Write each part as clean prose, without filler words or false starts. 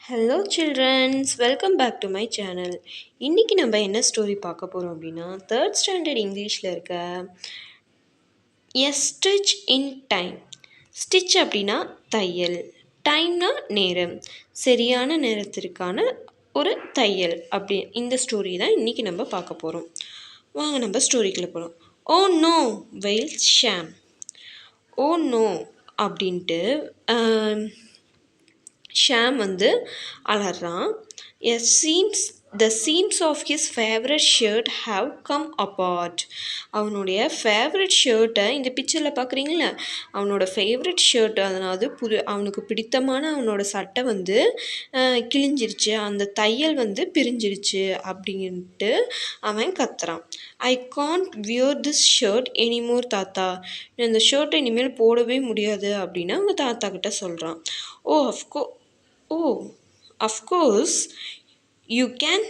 Hello childrens, welcome back to my channel. இன்றைக்கி நம்ம என்ன ஸ்டோரி பார்க்க போகிறோம் அப்படின்னா, தேர்ட் ஸ்டாண்டர்ட் இங்கிலீஷில் இருக்க எ ஸ்டிச் இன் டைம். ஸ்டிச் அப்படின்னா தையல், டைம்னா நேரம், சரியான நேரத்திற்கான ஒரு தையல் அப்படி இந்த ஸ்டோரி தான் இன்றைக்கி நம்ம பார்க்க போகிறோம். வாங்க நம்ம ஸ்டோரிக்குள்ளே போகிறோம். ஓ நோ வெயில் ஷாம். ஓ நோ அப்படின்ட்டு ஷாம் வந்து அலறான். The seams of his favourite shirt have come apart. அவனுடைய ஃபேவரட் ஷர்ட்டை இந்த பிக்சரில் பார்க்குறீங்களா, அவனோட ஃபேவரட் ஷர்ட், அதாவது அவனுக்கு பிடித்தமான அவனோட சட்டை வந்து கிழிஞ்சிருச்சு, அந்த தையல் வந்து பிரிஞ்சிருச்சு அப்படின்ட்டு அவன் கத்துறான். I can't wear this shirt anymore தாத்தா. இந்த ஷர்ட்டை இனிமேல் போடவே முடியாது அப்படின்னு அவங்க தாத்தா கிட்ட சொல்கிறான். Of course, you can,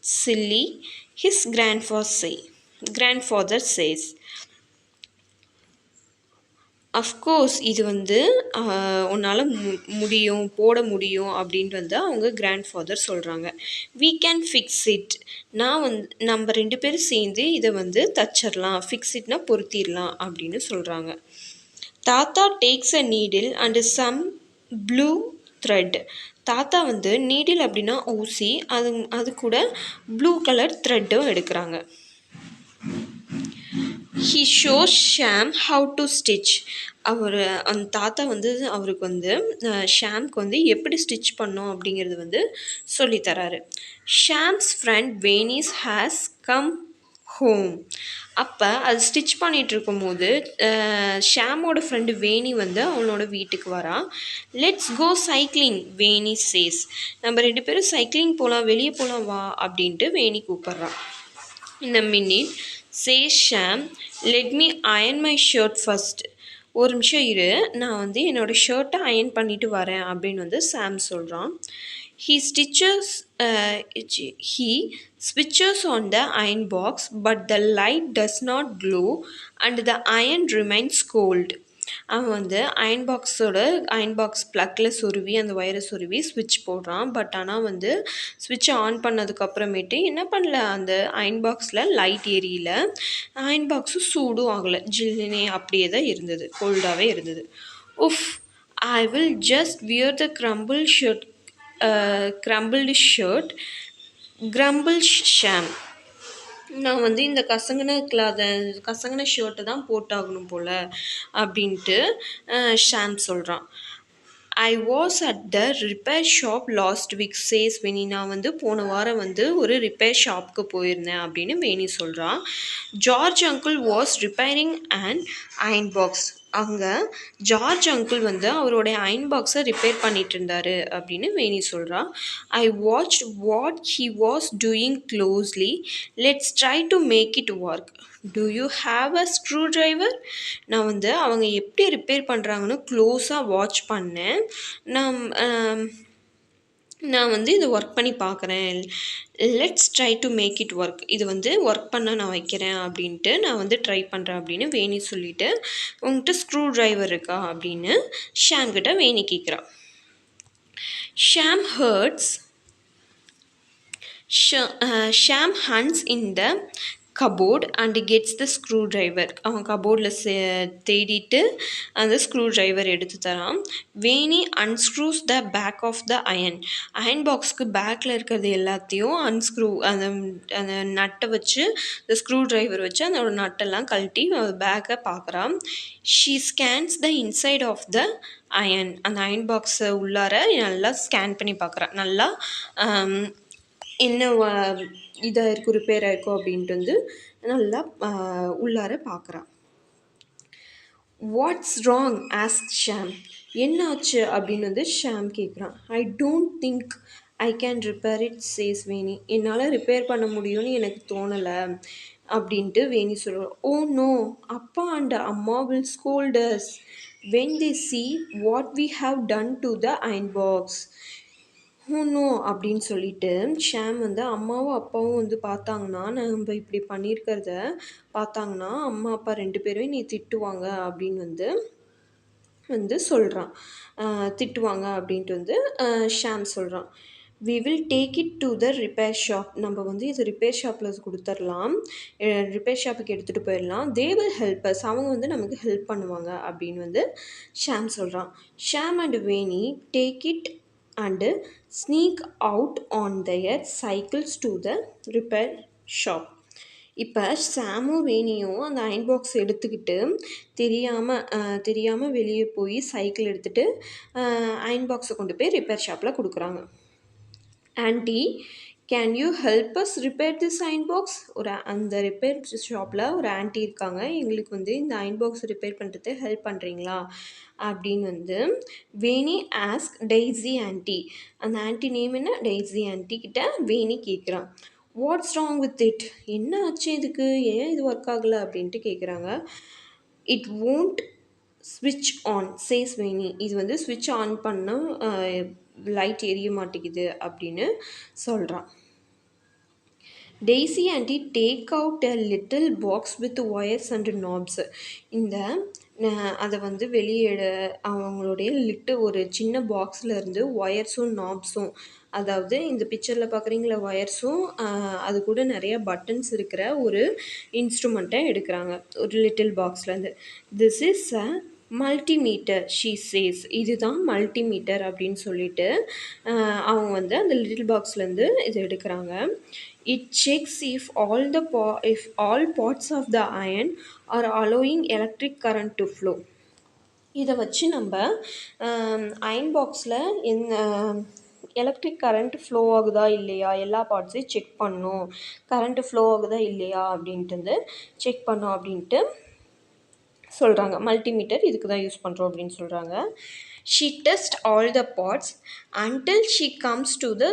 silly, his grandfather says. Of course இது வந்து உன்னால் முடியும், போட முடியும் அப்படின்ட்டு வந்து அவங்க கிராண்ட்ஃபாதர் சொல்கிறாங்க. we can fix it. நம்ம 2 பேரும் சேர்ந்து இதை வந்து தச்சிடலாம், ஃபிக்ஸ் இட்னா பொருத்திடலாம் அப்படின்னு சொல்கிறாங்க. தாத்தா takes a needle and some blue thread. தாத்தா வந்து நீடில் அப்படின்னா ஊசி, அது கூட ப்ளூ கலர் த்ரெட்டும் எடுக்கிறாங்க. He shows Sham how to stitch. அந்த தாத்தா வந்து அவருக்கு வந்து ஷாம்க்கு வந்து எப்படி ஸ்டிச் பண்ணோம் அப்படிங்கிறது வந்து சொல்லித்தராரு. Sham's friend Veni has come home. அப்போ அது ஸ்டிச் பண்ணிகிட்டு இருக்கும்போது ஷாமோட ஃப்ரெண்டு வேணி வந்து அவனோட வீட்டுக்கு வரா. Let's go cycling Veni says. நம்ம 2 பேரும் சைக்கிளிங் போகலாம், வெளியே போகலாம் வா அப்படின்ட்டு வேணி கூப்பிட்றான். இந்த minute says Sham, let me iron my shirt first. ஒரு நிமிஷம் இரு, நான் வந்து என்னோடய ஷர்ட்டை அயன் பண்ணிவிட்டு வரேன் அப்படின்னு வந்து சாம் சொல்கிறான். He switches on the iron box, but the light does not glow and the iron remains cold. அவன் வந்து அயன் பாக்ஸ் ப்ளக்கில் சொருவி அந்த ஒயரை சொருவி ஸ்விட்ச் போடுறான். பட் ஆனால் வந்து ஸ்விட்சை ஆன் பண்ணதுக்கப்புறமேட்டு என்ன பண்ணல, அந்த அயன் பாக்ஸில் லைட் எரியல, அயன் பாக்ஸும் சூடும் ஆகலை, ஜில்லுனே அப்படியே தான் இருந்தது, கோல்டாகவே இருந்தது. Oof, I will just wear the crumbled shirt, grumbled Sham. நான் வந்து இந்த கசங்கின ஷர்ட்டை தான் போட்டாகணும் போல் அப்படின்ட்டு ஷாம் சொல்கிறான். I was at the repair shop last week says Veni. நான் வந்து போன வாரம் வந்து ஒரு ரிப்பேர் ஷாப்புக்கு போயிருந்தேன் அப்படின்னு வேணி சொல்கிறான். George uncle was repairing and iron box. அங்கே ஜார்ஜ் அங்கிள் வந்து அவருடைய அயன் பாக்ஸை ரிப்பேர் பண்ணிட்டு இருந்தாரு அப்படின்னு வேணி சொல்கிறா. I watched what he was doing closely. Let's try to make it work. Do you have a screwdriver? நான் வந்து அவங்க எப்படி ரிப்பேர் பண்ணுறாங்கன்னு க்ளோஸாக வாட்ச் பண்ணேன். நான் வந்து இதை ஒர்க் பண்ணி பார்க்குறேன். Let's try to make it work. இது வந்து ஒர்க் பண்ண நான் வைக்கிறேன் அப்படின்ட்டு நான் வந்து ட்ரை பண்ணுறேன் அப்படின்னு வேணி சொல்லிவிட்டு, உங்கள்கிட்ட ஸ்க்ரூ ட்ரைவர் இருக்கா அப்படின்னு ஷாம்கிட்ட வேணி கேட்குறான். Sham hunts in the cupboard and gets the screwdriver. அவன் கபோர்டில் தேடிட்டு அந்த ஸ்க்ரூ ட்ரைவர் எடுத்து தரான். Veni unscrews the back of the iron பாக்ஸ்க்கு பேக்கில் இருக்கிறது எல்லாத்தையும் அந்த நட்டை வச்சு, இந்த ஸ்க்ரூ ட்ரைவர் வச்சு அதோட நட்டெல்லாம் கழட்டி பேக்கை பார்க்குறான். She scans the inside of the அந்த அயன் பாக்ஸை உள்ளார நல்லா ஸ்கேன் பண்ணி பார்க்குறான். நல்லா என்ன இதாக இருக்கும், ரிப்பேர் ஆகிருக்கும் அப்படின்ட்டு வந்து நல்லா உள்ளார பார்க்குறான். What's wrong asks Sham. என்னாச்சு அப்படின்னு வந்து ஷாம் கேட்குறான். I don't think I can repair it says Veni. என்னால் ரிப்பேர் பண்ண முடியும்னு எனக்கு தோணலை அப்படின்ட்டு வேணி சொல்கிறான். ஓ நோ, அப்பா அண்ட் அம்மா will scold us when they see what we have done to the iron box. No அப்படின்னு சொல்லிட்டு ஷாம் வந்து அம்மாவும் அப்பாவும் வந்து பார்த்தாங்கன்னா, நம்ம இப்படி பண்ணியிருக்கிறத பார்த்தாங்கன்னா, அம்மா அப்பா 2 பேரும் நீ திட்டுவாங்க அப்படின்னு வந்து வந்து சொல்கிறான். திட்டுவாங்க அப்படின்ட்டு வந்து ஷாம் சொல்கிறான். We will take it to the repair shop. நம்ம வந்து இது ரிப்பேர் ஷாப்பில் கொடுத்துர்லாம். ரிப்பேர் ஷாப்புக்கு எடுத்துகிட்டு போயிடலாம். They will help us. அவங்க வந்து நமக்கு ஹெல்ப் பண்ணுவாங்க அப்படின்னு வந்து ஷாம் சொல்கிறான். Sham and Veni take it and sneak out on their cycles to the repair shop. இப்போ சாமும் வேணியும் அந்த அயன் பாக்ஸ் எடுத்துக்கிட்டு தெரியாமல் வெளியே போய் சைக்கிள் எடுத்துகிட்டு அயன் பாக்ஸை கொண்டு போய் ரிப்பேர் ஷாப்பில் கொடுக்குறாங்க. Aunty, can you help us repair this iron box? அந்த ரிப்பேர் ஷாப்பில் ஒரு ஆன்ட்டி இருக்காங்க. எங்களுக்கு வந்து இந்த அயன் பாக்ஸ் ரிப்பேர் பண்ணுறது ஹெல்ப் பண்ணுறீங்களா அப்படின்னு வந்து வேணி ஆஸ்க் டெய்ஸி ஆன்ட்டி. அந்த ஆன்ட்டி நேம் என்ன? டெய்ஸி ஆன்ட்டி கிட்ட வேணி கேட்குறான். What's wrong with it? என்ன ஆச்சு இதுக்கு? ஏன் இது ஒர்க் ஆகலை அப்படின்ட்டு கேட்குறாங்க. இட் won't ஸ்விட்ச் ஆன் சேஸ் வேணி. இது வந்து ஸ்விட்ச் ஆன் பண்ணால் லைட் எரிய மாட்டேங்குது அப்படின்னு சொல்கிறான். Daisy anti take out a little box with wires and knobs. இந்த அதை வந்து வெளியே அவங்களுடைய ஒரு சின்ன பாக்ஸில் இருந்து ஒயர்ஸும் நாப்ஸும், அதாவது இந்த பிக்சரில் பார்க்குறீங்களா ஒயர்ஸும் அது கூட நிறைய பட்டன்ஸ் இருக்கிற ஒரு இன்ஸ்ட்ருமெண்ட்டை எடுக்கிறாங்க ஒரு லிட்டில் பாக்ஸ்லேருந்து. This is a multimeter she says. இதுதான் மல்டிமீட்டர் அப்படின்னு சொல்லிட்டு அவங்க வந்து அந்த லிட்டில் பாக்ஸ்லேருந்து இது எடுக்கிறாங்க. It checks if all parts of the iron are allowing electric current to flow. இதை வச்சு நம்ம அயன் பாக்ஸில் எலக்ட்ரிக் கரண்ட் ஃப்ளோ ஆகுதா இல்லையா, எல்லா பார்ட்ஸையும் செக் பண்ணணும். கரண்ட்டு ஃப்ளோ ஆகுதா இல்லையா அப்படின்ட்டு வந்து செக் பண்ணோம் அப்படின்ட்டு சொல்கிறாங்க. மல்டிமீட்டர் இதுக்கு தான் யூஸ் பண்ணுறோம் அப்படின்னு சொல்கிறாங்க. She test all the parts until she comes to the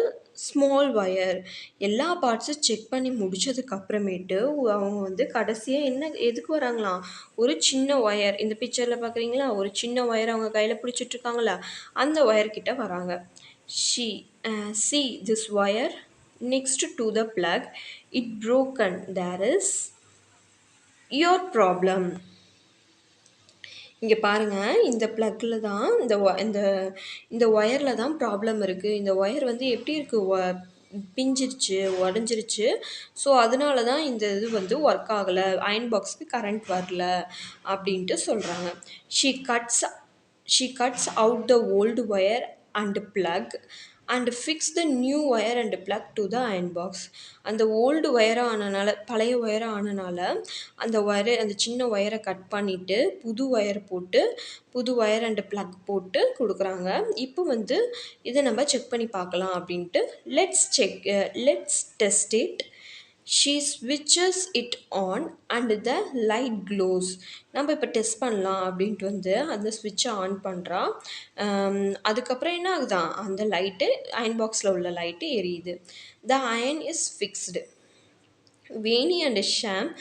small wire. எல்லா பார்ட்ஸும் செக் பண்ணி முடித்ததுக்கப்புறமேட்டு அவங்க வந்து கடைசியாக எதுக்கு வராங்களாம்? ஒரு சின்ன ஒயர், இந்த பிக்சரில் பார்க்குறீங்களா ஒரு சின்ன ஒயர் அவங்க கையில் பிடிச்சிட்ருக்காங்களா, அந்த ஒயர்கிட்ட வராங்க. She see this wire next to the plug, it broken, there is your problem. இங்கே பாருங்கள், இந்த ப்ளக்கில் தான் இந்த ஒயரில் தான் ப்ராப்ளம் இருக்குது. இந்த ஒயர் வந்து எப்படி இருக்குது? பிஞ்சிருச்சு, உடஞ்சிருச்சு. ஸோ அதனால தான் இந்த இது வந்து ஒர்க் ஆகலை, அயன் பாக்ஸ்க்கு கரண்ட் வரல அப்படின்ட்டு சொல்கிறாங்க. She cuts out the old wire and plug and fix the new wire and plug to the iron box. அந்த ஓல்டு ஒயராக ஆனனால, பழைய ஒயராக ஆனனால அந்த சின்ன ஒயரை கட் பண்ணிவிட்டு புது ஒயர் போட்டு புது ஒயர் அண்ட் பிளக் போட்டு கொடுக்குறாங்க. இப்போ வந்து இதை நம்ம செக் பண்ணி பார்க்கலாம் அப்படின்ட்டு லெட்ஸ் டெஸ்ட் இட். ஷீ ஸ்விட்சஸ் it on and the light glows. நம்ம இப்போ டெஸ்ட் பண்ணலாம் அப்படின்ட்டு வந்து அந்த ஸ்விட்சை ஆன் பண்ணுறா. அதுக்கப்புறம் என்ன ஆகுதான்? அந்த லைட்டு அயன் பாக்ஸில் உள்ள லைட்டு எரியுது. The iron is fixed. Veni and Sham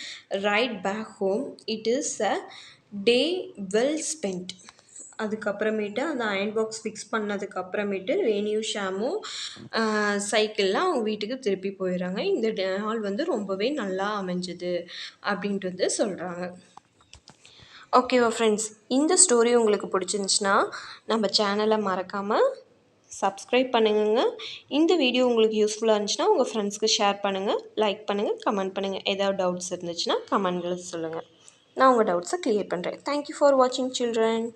ride back home. It is a day well spent. அதுக்கப்புறமேட்டு அந்த அயன் பாக்ஸ் ஃபிக்ஸ் பண்ணதுக்கப்புறமேட்டு வேணியும் ஷாமும் சைக்கிளில் அவங்க வீட்டுக்கு திருப்பி போயிடுறாங்க. இந்த நாள் வந்து ரொம்பவே நல்லா அமைஞ்சுது அப்படின்ட்டு வந்து சொல்கிறாங்க. ஓகேவா ஃப்ரெண்ட்ஸ், இந்த ஸ்டோரி உங்களுக்கு பிடிச்சிருந்துச்சுன்னா நம்ம சேனலை மறக்காமல் சப்ஸ்கிரைப் பண்ணுங்க. இந்த வீடியோ உங்களுக்கு யூஸ்ஃபுல்லாக இருந்துச்சுன்னா உங்கள் ஃப்ரெண்ட்ஸ்க்கு ஷேர் பண்ணுங்கள், லைக் பண்ணுங்கள், கமெண்ட் பண்ணுங்கள். ஏதாவது டவுட்ஸ் இருந்துச்சுன்னா கமெண்ட்டில் சொல்லுங்கள். நான் உங்கள் டவுட்ஸை க்ளியர் பண்ணுறேன். தேங்க்யூ ஃபார் வாட்சிங் சில்ட்ரன்.